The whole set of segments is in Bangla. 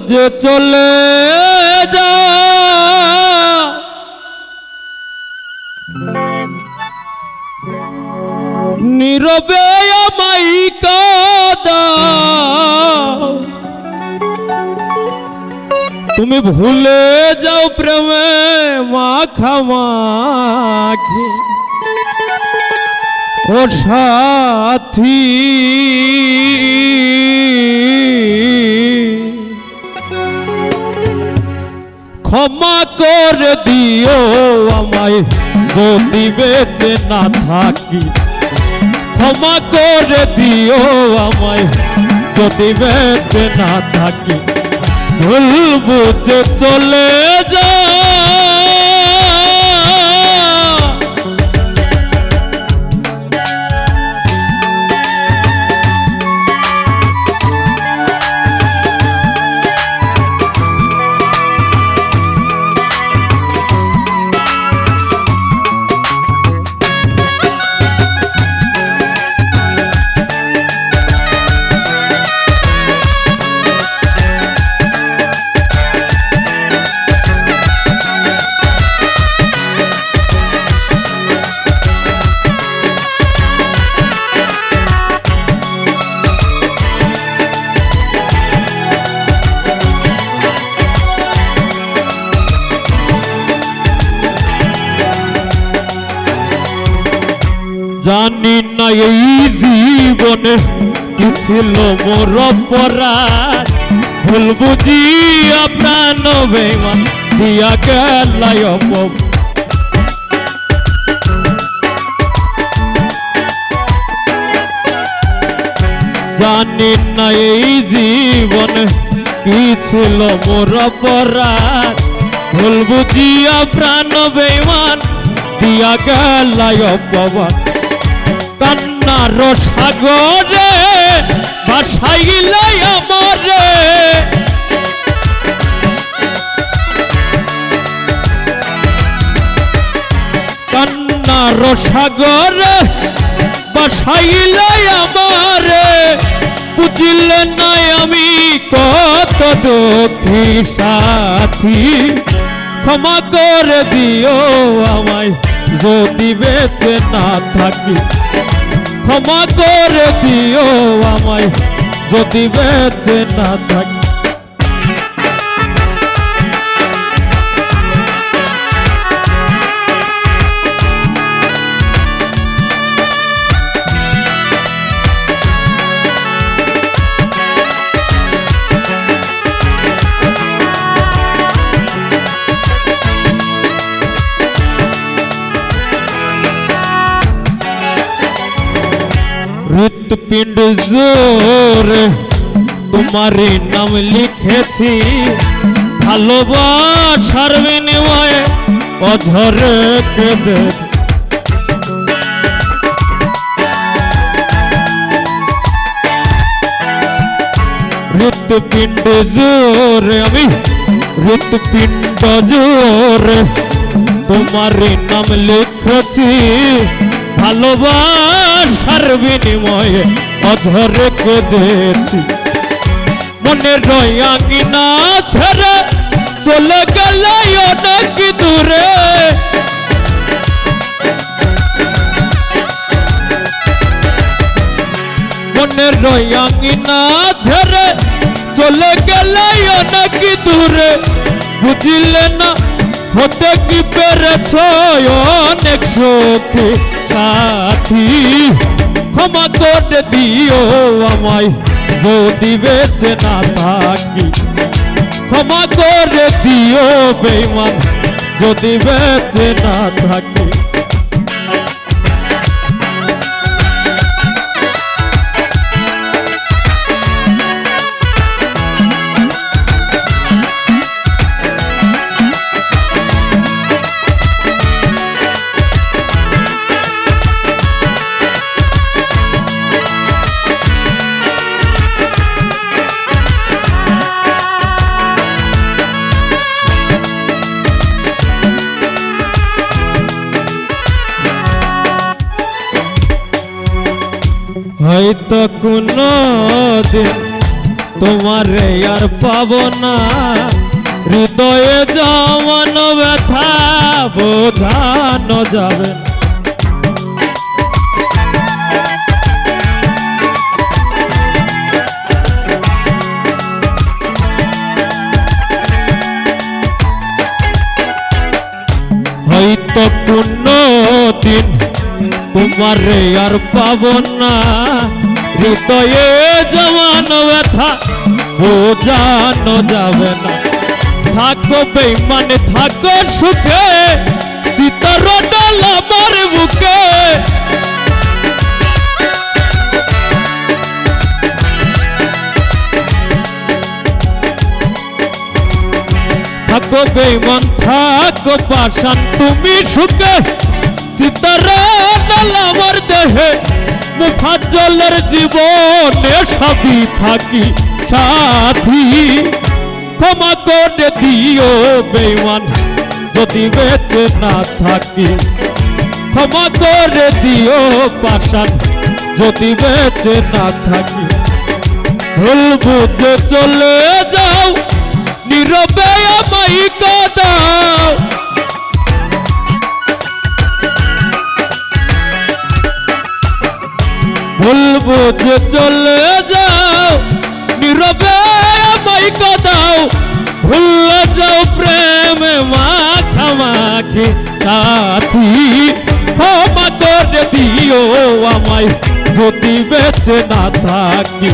যে চলে যা নীরবে আমায় কাঁদাও তুমি ভুলে যাও প্রেমে মাখামাখি ও সাথী ক্ষমা করে দিও আমায় যদি বেঁচে না থাকি ক্ষমা করে দিও আমায় যদি বেঁচে না থাকি ভুল বুঝে চলে যা জানি না এই জীবনে কি ছিল মোর অপরাধ ভুল বুঝিয়া প্রাণ বেমান দিয়া গেলাই অপমান জানি না এই জীবনে কি ছিল মোর অপরাধ ভুল বুঝিয়া প্রাণ বেমান দিয়া গেলাই অপমান কান্নার সাগরে ভাসাইলে আমারে কান্নার সাগরে ভাসাইলে আমারে বুঝিলে নাই আমি কত দুঃখী সাথী ক্ষমা করে দিও আমায় যদি বেঁচে না থাকি ক্ষমা করে দিও আমায় যদি বেঁচে না থাকি হৃৎপিণ্ড জোরে তোমারই নাম লিখেছি ভালোবাসার বিনিময়ে অঝরে কেঁদে হৃৎপিণ্ড জোরে আমি হৃৎপিণ্ড জোরে তোমারই নাম লিখেছি ভালোবাসার বিনিময়ে অঝরে কেঁদেছি মনের রয়াঙ্গিনা ছেড়ে চলে গেলে অনেক দূরে মনের রয়াঙ্গিনা ছেড়ে চলে গেলে অনেক দূরে বুঝিলে না হতে কি পেরেছ অনেক সুখী সাথী ক্ষমা করে দিও আমায় যদি বেঁচে না থাকি ক্ষমা করে দিও বেঈমান যদি বেঁচে না থাকি হয়তো কোনো দিন তোমারে আর পাবো না, হৃদয়ে জমানো ব্যথা বোঝানো যাবে না। হয়তো পূর্ণ দিন তোমারে আর পাবো না, হৃদয়ে জমানো ব্যথা বোঝানো যাবে না। থাকো বেঈমানে থাকো সুখে, চিতার ডাল আমার বুকে। থাকো বেঈমান থাকো পাষাণ তুমি সুখে, চিতার ডাল আমার দেহে। মুফাজ্জলের জীবনে সবই থাকি সাথী, ক্ষমা করে দিও বেঈমান যদি বেঁচে না থাকি। ক্ষমা করে দিও পাষাণ যদি বেঁচে না থাকি। ভুল বুঝে চলে যাও নীরবে আমায় কাঁদাও। ভুল বুঝে চলে যাও নীরবে আমায় কাঁদাও। ভুলে যাও প্রেমে মাখামাখি সাথী, ক্ষমা করে দিও আমায় যদি বেঁচে না থাকি।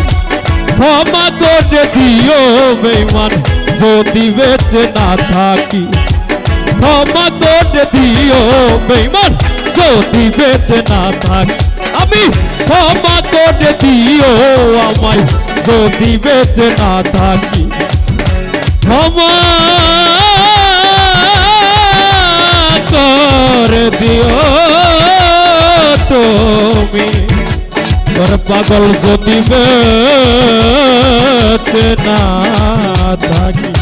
ক্ষমা করে দিও বেঈমান যদি বেঁচে না থাকি। ক্ষমা করে দিও বেঈমান যদি বেঁচে না থাকি। আমি ক্ষমা করে দিও আমায় যদি বেঁচে না থাকি। ক্ষমা করে দিও তুমি, তোর পাগল যদি বেঁচে না থাকি।